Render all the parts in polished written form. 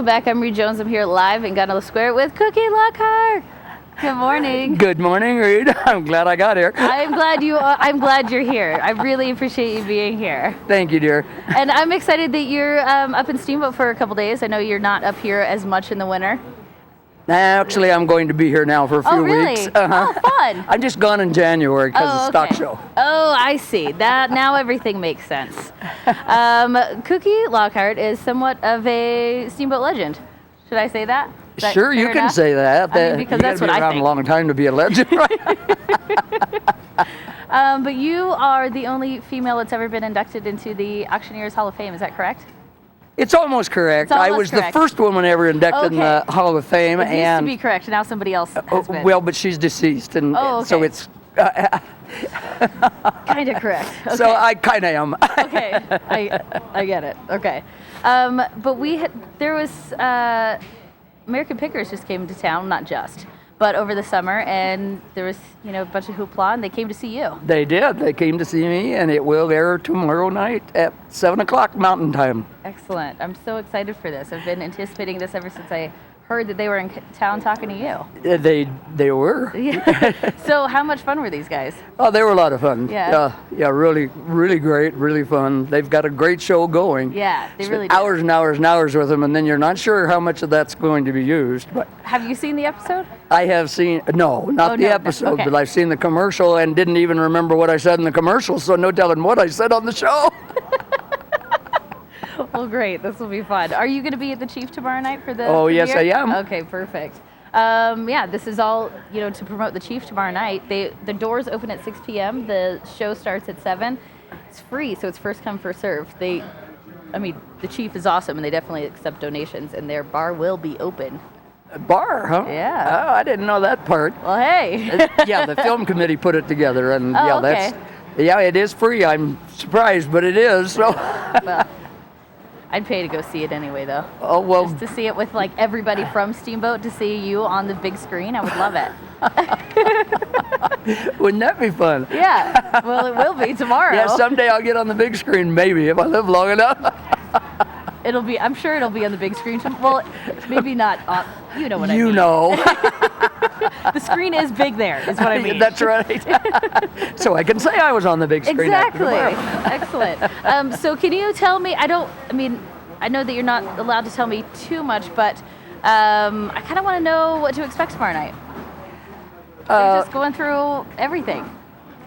back. I'm Reed Jones. I'm here live in Gunilla Square with Cookie Lockhart. Good morning. Good morning, Reed. I'm glad I got here. I'm glad you're here. I really appreciate you being here. Thank you, dear. And I'm excited that you're up in Steamboat for a couple days. I know you're not up here as much in the winter. Actually, I'm going to be here now for a few weeks. Oh, fun. I'm just gone in January because of the stock show. Oh, I see. That now everything makes sense. Cookie Lockhart is somewhat of a Steamboat legend. Should I say that? Sure, you can say that. I mean, because that's what I think. You gotta be around a long time to be a legend, right? But you are the only female that's ever been inducted into the Auctioneers Hall of Fame. Is that correct? It's almost correct. I was the first woman ever inducted in the Hall of Fame. It used to be correct. Now somebody else has been. Well, but she's deceased, and so it's kind of correct. Okay. So I kind of am. Okay, I get it. Okay, but there was American Pickers just came to town, not just, but over the summer, and there was a bunch of hoopla, and they came to see you. They did. They came to see me, and it will air tomorrow night at 7 o'clock Mountain Time. Excellent. I'm so excited for this. I've been anticipating this ever since I heard that they were in town talking to you. They were. Yeah. So how much fun were these guys? Oh, they were a lot of fun. Yeah. Yeah, really, really great, really fun. They've got a great show going. Yeah, they really do. Hours and hours and hours with them, and then you're not sure how much of that's going to be used. But have you seen the episode? I have seen, not the episode, but I've seen the commercial and didn't even remember what I said in the commercial, so no telling what I said on the show. Well, great. This will be fun. Are you going to be at the Chief tomorrow night for the premiere? Yes, I am. Okay, perfect. This is all, to promote the Chief tomorrow night. The doors open at 6 p.m. The show starts at 7. It's free, so it's first come, first serve. The Chief is awesome, and they definitely accept donations, and their bar will be open. A bar, huh? Yeah. Oh, I didn't know that part. Well, hey. Yeah, the film committee put it together, and okay. it is free. I'm surprised, but it is. So. Well, I'd pay to go see it anyway, though. Oh, well. Just to see it with everybody from Steamboat, to see you on the big screen, I would love it. Wouldn't that be fun? Yeah. Well, it will be tomorrow. Yeah, someday I'll get on the big screen, maybe, if I live long enough. I'm sure it'll be on the big screen. Well, maybe not on, you know what I mean. You know. The screen is big there, is what I mean. That's right. So I can say I was on the big screen. Exactly. Excellent. So can you tell me, I know that you're not allowed to tell me too much, but I kind of want to know what to expect tomorrow night. You're just going through everything.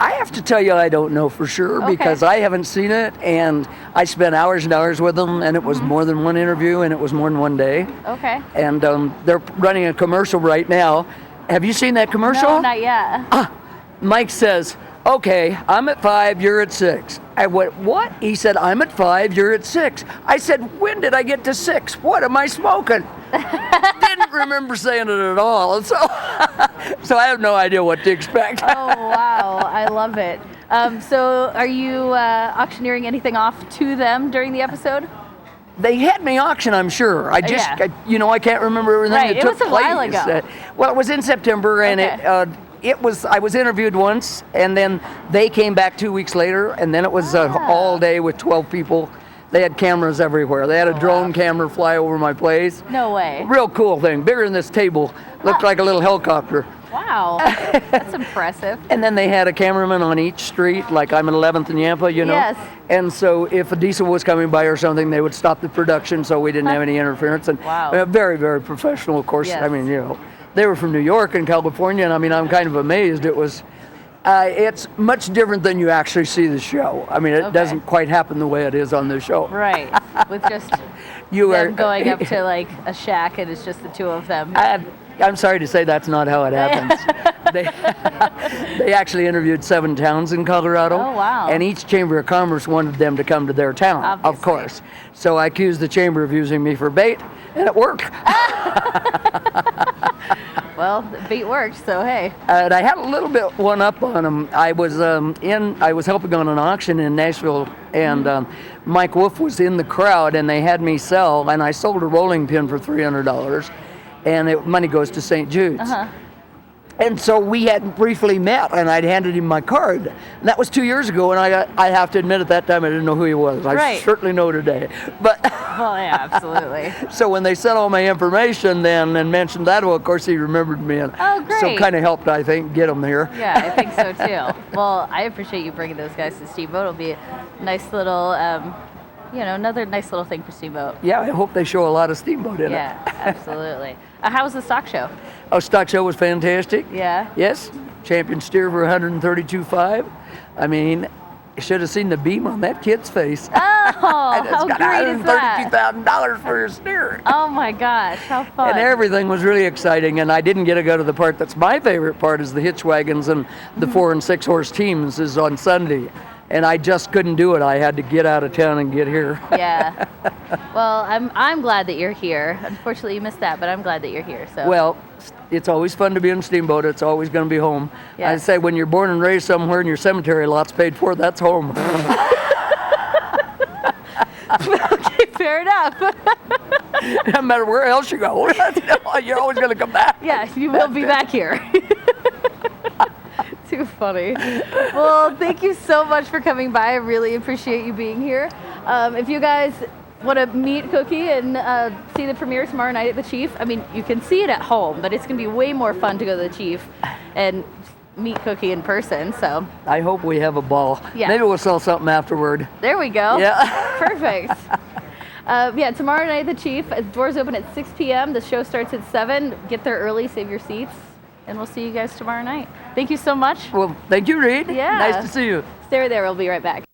I have to tell you, I don't know for sure because I haven't seen it, and I spent hours and hours with them, and it was more than one interview, and it was more than one day. Okay. And they're running a commercial right now. Have you seen that commercial? No, not yet. Mike says, "Okay, I'm at 5, you're at 6. I went, "What?" He said, "I'm at 5, you're at 6. I said, "When did I get to 6? What am I smoking?" Didn't remember saying it at all. So I have no idea what to expect. Oh, wow. I love it. So are you auctioneering anything off to them during the episode? They had me auction, I'm sure. I can't remember everything that took place. It was a while ago. Well, it was in September, and I was interviewed once, and then they came back 2 weeks later, and then it was all day with 12 people. They had cameras everywhere. They had a drone camera fly over my place. No way. Real cool thing, bigger than this table. Looked like a little helicopter. Wow, that's impressive. And then they had a cameraman on each street, like I'm at 11th and Yampa, Yes. And so if a diesel was coming by or something, they would stop the production so we didn't have any interference. And very, very professional, of course. Yes. They were from New York and California, and I'm kind of amazed. It was, it's much different than you actually see the show. It doesn't quite happen the way it is on the show. Right, with just them going up to a shack, and it's just the two of them. I'm sorry to say that's not how it happens. They actually interviewed 7 towns in Colorado. Oh, wow. And each Chamber of Commerce wanted them to come to their town, Obviously. Of course. So I accused the Chamber of using me for bait, and it worked. Well, the bait worked, so hey. And I had a little bit one up on them. I was helping on an auction in Nashville, and Mike Wolf was in the crowd, and they had me sell, and I sold a rolling pin for $300. And money goes to St. Jude's. And so we had briefly met, and I'd handed him my card. And that was 2 years ago, and I have to admit at that time I didn't know who he was. I certainly know today. But Well, yeah, absolutely. So when they said all my information then and mentioned that, well, of course he remembered me. And Oh, great. So kind of helped, I think, get them here. Yeah, I think so too. Well, I appreciate you bringing those guys to Steamboat. It'll be a nice little, another nice little thing for Steamboat. Yeah, I hope they show a lot of Steamboat in Yeah, absolutely. How was the stock show? it. Oh, stock show was fantastic. Yeah. Yes, champion steer for 132.5. I mean, you should have seen the beam on that kid's face. Oh, how got great is that? $132,000 for a steer. Oh my gosh, how fun. And everything was really exciting, and I didn't get to go to the part that's my favorite part is the hitch wagons and the 4 and 6 horse teams is on Sunday. And I just couldn't do it. I had to get out of town and get here. Yeah. Well, I'm glad that you're here. Unfortunately, you missed that, but I'm glad that you're here. So. Well, it's always fun to be in Steamboat. It's always going to be home. Yes. I say when you're born and raised somewhere and your cemetery lot's paid for, that's home. Okay, fair enough. No matter where else you go, you're always going to come back. Yeah, you will be back here. Too funny. Well, thank you so much for coming by. I really appreciate you being here. If you guys want to meet Cookie and see the premiere tomorrow night at the Chief, I mean, you can see it at home, but it's going to be way more fun to go to the Chief and meet Cookie in person. So I hope we have a ball. Yeah. Maybe we'll sell something afterward. there we go. Yeah. Perfect. Tomorrow night at the Chief. Doors open at 6 p.m. The show starts at 7. Get there early, save your seats, and we'll see you guys tomorrow night. Thank you so much. Well, thank you, Reed. Yeah. Nice to see you. Stay there. We'll be right back.